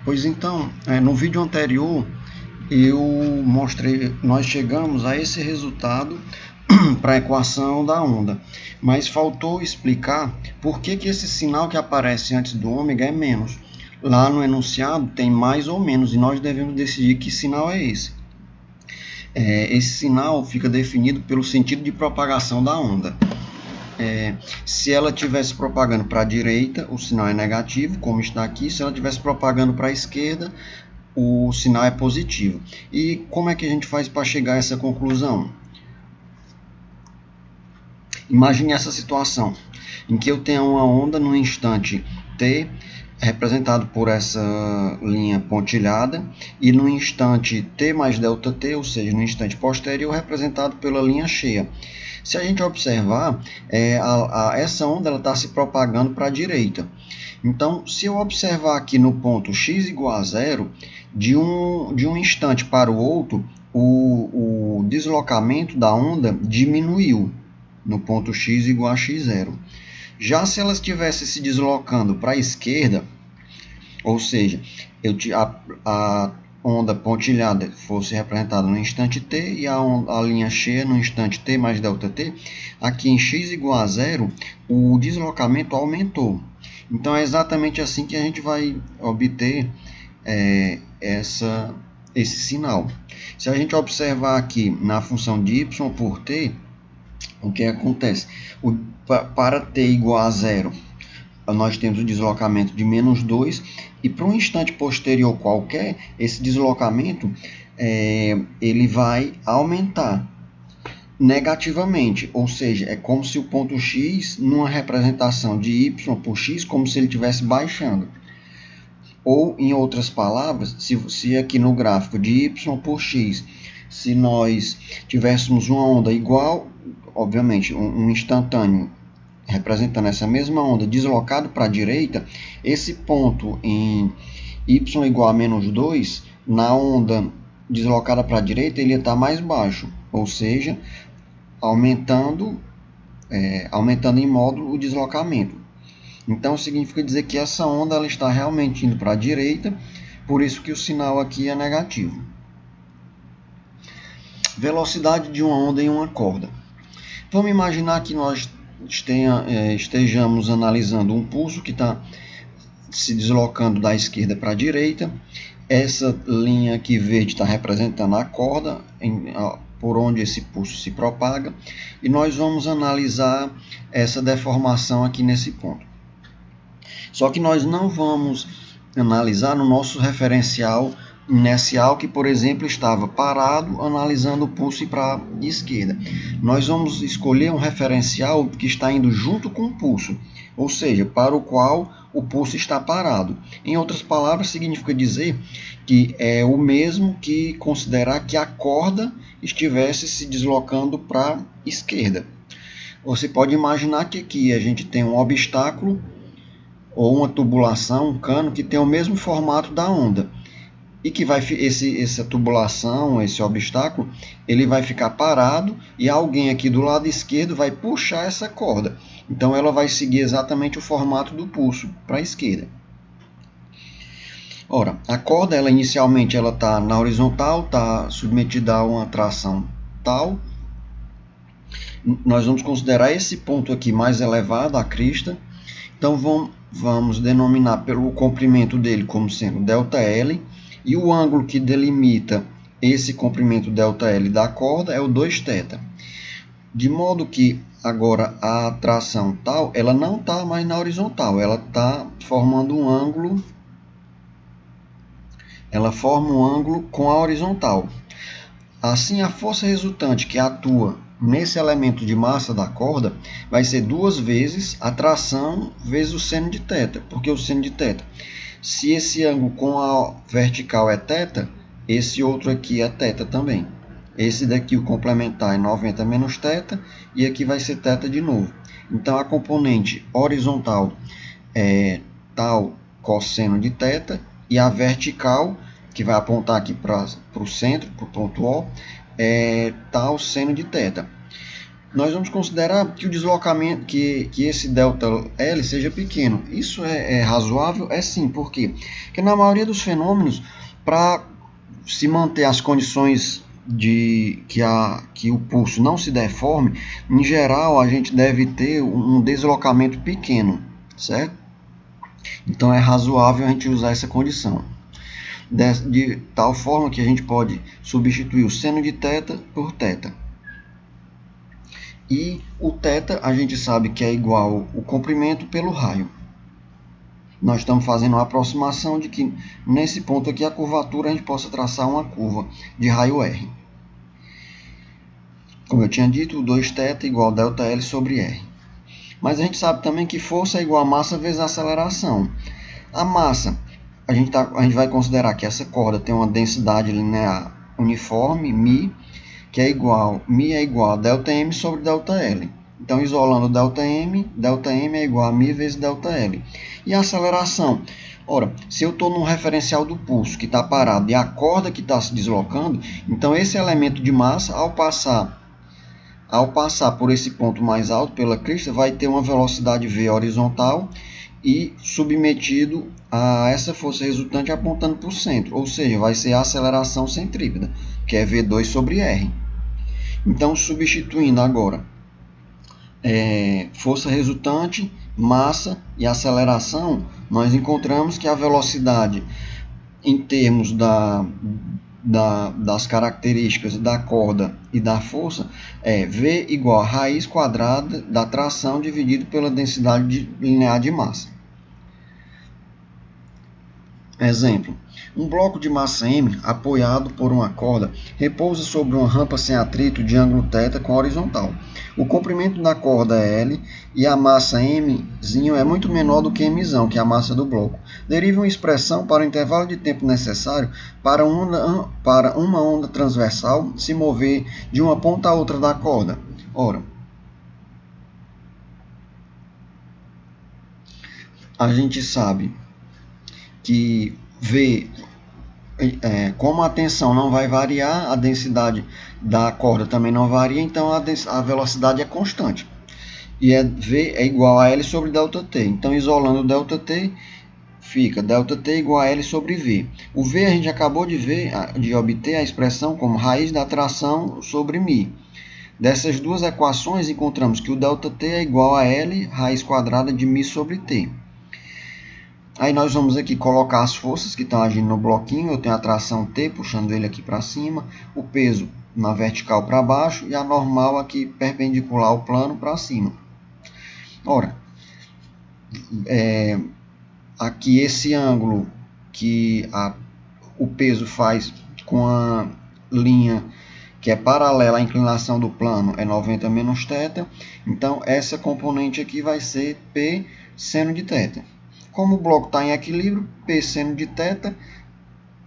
Pois então, no vídeo anterior eu mostrei, nós chegamos a esse resultado para a equação da onda, mas faltou explicar por que esse sinal que aparece antes do ômega é menos. Lá no enunciado tem mais ou menos e nós devemos decidir que sinal é esse. Esse sinal fica definido pelo sentido de propagação da onda. Se ela estivesse propagando para a direita, o sinal é negativo, como está aqui. Se ela estivesse propagando para a esquerda, o sinal é positivo. E como é que a gente faz para chegar a essa conclusão? Imagine essa situação, em que eu tenho uma onda no instante t, representado por essa linha pontilhada, e no instante t mais delta t, ou seja, no instante posterior, representado pela linha cheia. Se a gente observar, essa onda está se propagando para a direita. Então, se eu observar aqui no ponto x igual a zero, de um instante para o outro, o deslocamento da onda diminuiu no ponto x igual a x0. Já se ela estivesse se deslocando para a esquerda, ou seja, a onda pontilhada fosse representada no instante t e a linha cheia no instante t mais ΔT, aqui em x igual a zero, o deslocamento aumentou. Então é exatamente assim que a gente vai obter esse sinal. Se a gente observar aqui na função de y por t, o que acontece? Para t igual a zero, nós temos o deslocamento de menos 2, e para um instante posterior qualquer, esse deslocamento ele vai aumentar negativamente, ou seja, é como se o ponto x, numa representação de y por x, como se ele estivesse baixando. Ou, em outras palavras, se aqui no gráfico de y por x, se nós tivéssemos uma onda igual, obviamente, um instantâneo representando essa mesma onda deslocado para a direita, esse ponto em y igual a menos 2, na onda deslocada para a direita, ele está mais baixo, ou seja, aumentando em módulo o deslocamento. Então, significa dizer que essa onda ela está realmente indo para a direita, por isso que o sinal aqui é negativo. Velocidade de uma onda em uma corda. Vamos imaginar que nós estejamos analisando um pulso que está se deslocando da esquerda para a direita. Essa linha aqui verde está representando a corda por onde esse pulso se propaga. E nós vamos analisar essa deformação aqui nesse ponto. Só que nós não vamos analisar no nosso referencial inercial, que, por exemplo, estava parado analisando o pulso para a esquerda. Nós vamos escolher um referencial que está indo junto com o pulso, ou seja, para o qual o pulso está parado. Em outras palavras, significa dizer que é o mesmo que considerar que a corda estivesse se deslocando para a esquerda. Você pode imaginar que aqui a gente tem um obstáculo ou uma tubulação, um cano que tem o mesmo formato da onda, e que essa tubulação, esse obstáculo, ele vai ficar parado e alguém aqui do lado esquerdo vai puxar essa corda. Então ela vai seguir exatamente o formato do pulso para a esquerda. Ora, a corda inicialmente ela está na horizontal, está submetida a uma tração tal. Nós vamos considerar esse ponto aqui mais elevado, a crista. Então vamos denominar pelo comprimento dele como sendo ΔL, e o ângulo que delimita esse comprimento ΔL da corda é o 2θ. De modo que agora a tração tal, ela não está mais na horizontal, ela está formando um ângulo, ela forma um ângulo com a horizontal. Assim, a força resultante que atua nesse elemento de massa da corda vai ser 2 vezes a tração vezes o seno de θ. Por que o seno de θ? Se esse ângulo com a vertical é θ, esse outro aqui é θ também. Esse daqui, o complementar, é 90 menos θ, e aqui vai ser θ de novo. Então, a componente horizontal é tal cosseno de θ, e a vertical, que vai apontar aqui para o centro, para o ponto O, é tal seno de θ. nós vamos considerar que o deslocamento, que esse ΔL seja pequeno. Isso é razoável? É sim. Por quê? Porque na maioria dos fenômenos, para se manter as condições de que o pulso não se deforme, em geral a gente deve ter um deslocamento pequeno, certo? Então é razoável a gente usar essa condição. De tal forma que a gente pode substituir o seno de θ por θ. E o θ a gente sabe que é igual o comprimento pelo raio. Nós estamos fazendo uma aproximação de que nesse ponto aqui a curvatura a gente possa traçar uma curva de raio R. Como eu tinha dito, o 2θ igual ΔL sobre R. Mas a gente sabe também que força é igual a massa vezes a aceleração. A massa, a gente vai considerar que essa corda tem uma densidade linear uniforme, μ, que é igual, μ é igual a ΔM sobre ΔL. Então, isolando ΔM é igual a μ vezes ΔL. E a aceleração? Ora, se eu estou num referencial do pulso que está parado e a corda que está se deslocando, então esse elemento de massa, ao passar por esse ponto mais alto, pela crista, vai ter uma velocidade v horizontal e submetido a essa força resultante apontando para o centro, ou seja, vai ser a aceleração centrípeta, que é V2 sobre R. Então, substituindo agora força resultante, massa e aceleração, nós encontramos que a velocidade em termos das características da corda e da força é V igual a raiz quadrada da tração dividido pela densidade linear de massa. Exemplo: um bloco de massa M apoiado por uma corda repousa sobre uma rampa sem atrito de ângulo θ com a horizontal. O comprimento da corda é L e a massa M é muito menor do que M, que é a massa do bloco. Derive uma expressão para o intervalo de tempo necessário para uma onda transversal se mover de uma ponta a outra da corda. Ora, a gente sabe que como a tensão não vai variar, a densidade da corda também não varia, então a velocidade é constante. E V é igual a L sobre ΔT. Então, isolando ΔT, fica ΔT igual a L sobre V. O V a gente acabou de obter a expressão como raiz da tração sobre μ. Dessas duas equações, encontramos que o ΔT é igual a L raiz quadrada de μ sobre T. Aí nós vamos aqui colocar as forças que estão agindo no bloquinho. Eu tenho a tração T, puxando ele aqui para cima, o peso na vertical para baixo e a normal aqui perpendicular ao plano para cima. Ora, aqui esse ângulo que o peso faz com a linha que é paralela à inclinação do plano é 90 menos θ. Então, essa componente aqui vai ser P seno de θ. Como o bloco está em equilíbrio, P seno de θ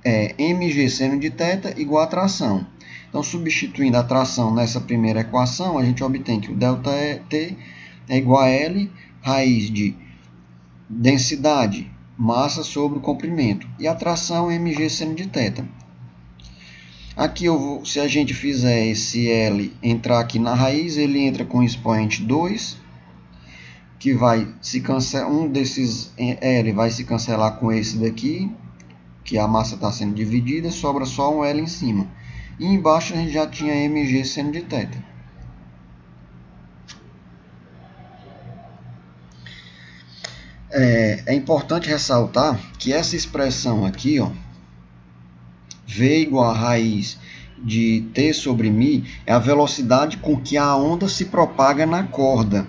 é mg seno de θ igual a tração. Então, substituindo a tração nessa primeira equação, a gente obtém que o ΔT é igual a L raiz de densidade, massa sobre o comprimento. E a tração é mg seno de θ. Aqui, se a gente fizer esse L entrar aqui na raiz, ele entra com o expoente 2, que vai se cancelar, um desses L vai se cancelar com esse daqui, que a massa está sendo dividida, sobra só um L em cima. E embaixo a gente já tinha mg seno de θ. É importante ressaltar que essa expressão aqui, ó, V igual a raiz de T sobre μ, é a velocidade com que a onda se propaga na corda,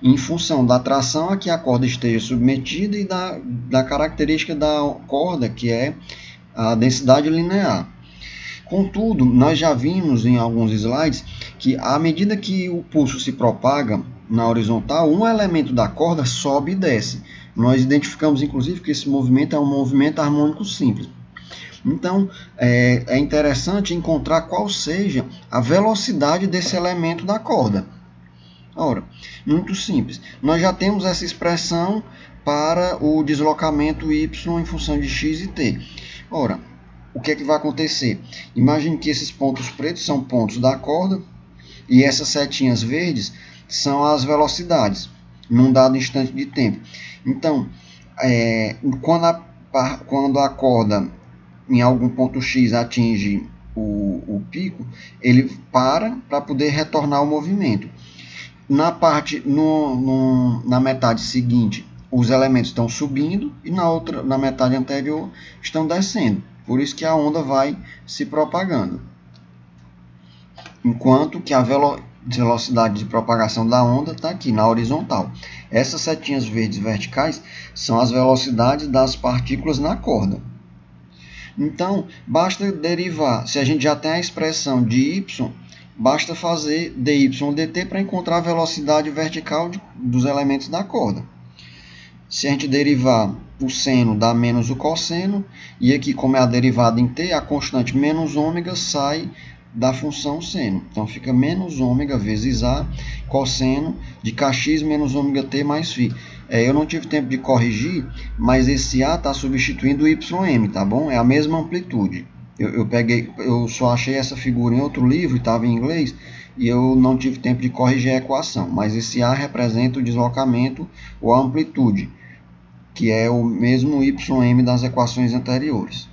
em função da tração a que a corda esteja submetida e da característica da corda, que é a densidade linear. Contudo, nós já vimos em alguns slides que à medida que o pulso se propaga na horizontal, um elemento da corda sobe e desce. Nós identificamos, inclusive, que esse movimento é um movimento harmônico simples. Então, é interessante encontrar qual seja a velocidade desse elemento da corda. Ora, muito simples. Nós já temos essa expressão para o deslocamento y em função de x e t. Ora, o que é que vai acontecer? Imagine que esses pontos pretos são pontos da corda E essas setinhas verdes são as velocidades, num dado instante de tempo. Então, quando a corda em algum ponto X atinge o pico, ele para poder retornar ao movimento. Na metade seguinte, os elementos estão subindo e na metade anterior estão descendo. Por isso que a onda vai se propagando. Enquanto que a velocidade de propagação da onda está aqui, na horizontal. Essas setinhas verdes verticais são as velocidades das partículas na corda. Então, basta derivar. Se a gente já tem a expressão de y, basta fazer dy dt para encontrar a velocidade vertical dos elementos da corda. Se a gente derivar o seno, dá menos o cosseno. E aqui, como é a derivada em t, a constante menos ômega sai da função seno. Então, fica menos ômega vezes a cosseno de kx menos ômega t mais φ. Eu não tive tempo de corrigir, mas esse a está substituindo o ym, tá bom? É a mesma amplitude. Eu só achei essa figura em outro livro, estava em inglês, e eu não tive tempo de corrigir a equação. Mas esse a representa o deslocamento ou a amplitude, que é o mesmo ym das equações anteriores.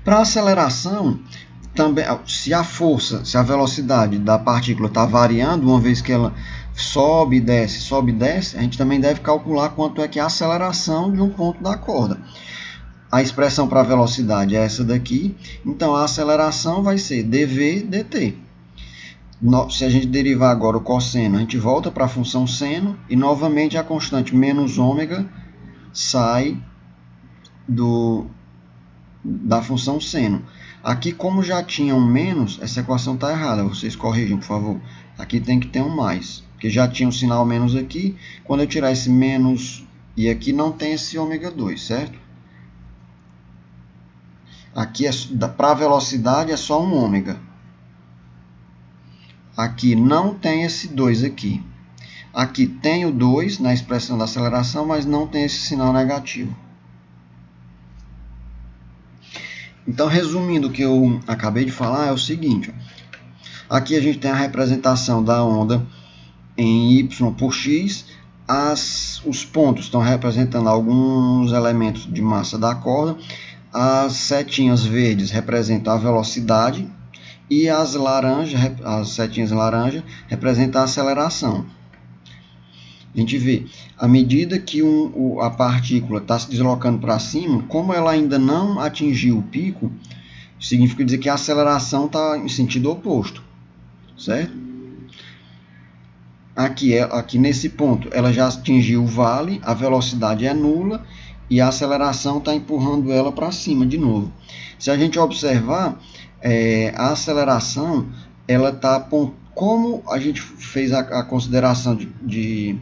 Para a aceleração, também, se a velocidade da partícula está variando, uma vez que ela sobe e desce, a gente também deve calcular quanto é que é a aceleração de um ponto da corda. A expressão para a velocidade é essa daqui, então a aceleração vai ser dv dt. Se a gente derivar agora o cosseno, a gente volta para a função seno e novamente a constante menos ômega sai da função seno. Aqui, como já tinha um menos, essa equação está errada. Vocês corrigem, por favor. Aqui tem que ter um mais, porque já tinha um sinal menos aqui. Quando eu tirar esse menos e aqui não tem esse ômega 2, certo? Aqui, para a velocidade, é só um ômega. Aqui não tem esse 2 aqui. Aqui tem o 2 na expressão da aceleração, mas não tem esse sinal negativo. Então, resumindo o que eu acabei de falar, é o seguinte. Aqui a gente tem a representação da onda em y por x. Os pontos estão representando alguns elementos de massa da corda. As setinhas verdes representam a velocidade. E as setinhas laranja representam a aceleração. A gente vê, à medida que a partícula está se deslocando para cima, como ela ainda não atingiu o pico, significa dizer que a aceleração está em sentido oposto, certo? Aqui nesse ponto, ela já atingiu o vale, a velocidade é nula e a aceleração está empurrando ela para cima de novo. Se a gente observar, a aceleração, ela está, como a gente fez a consideração de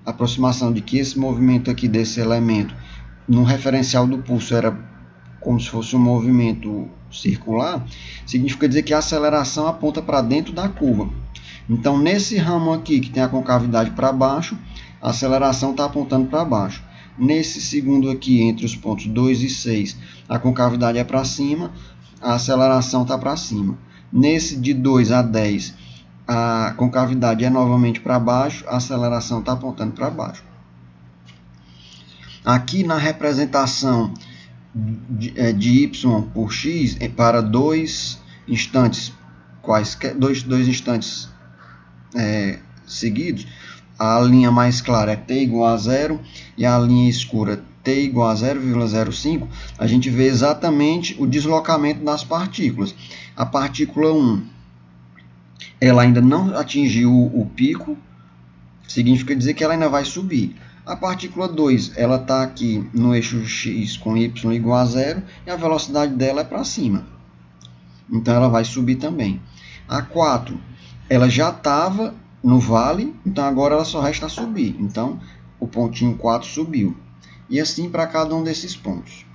aproximação de que esse movimento aqui desse elemento no referencial do pulso era como se fosse um movimento circular, significa dizer que a aceleração aponta para dentro da curva. Então, nesse ramo aqui que tem a concavidade para baixo, a aceleração está apontando para baixo. Nesse segundo aqui, entre os pontos 2 e 6, a concavidade é para cima, a aceleração está para cima. Nesse de 2 a 10, a concavidade é novamente para baixo, a aceleração está apontando para baixo. Aqui na representação de y por x, para dois instantes seguidos, a linha mais clara é t igual a 0 e a linha escura t igual a 0,05, a gente vê exatamente o deslocamento das partículas. A partícula 1, ela ainda não atingiu o pico, significa dizer que ela ainda vai subir. A partícula 2, ela está aqui no eixo x com y igual a 0 e a velocidade dela é para cima. Então, ela vai subir também. A 4, ela já estava no vale, então agora ela só resta subir. Então, o pontinho 4 subiu. E assim para cada um desses pontos.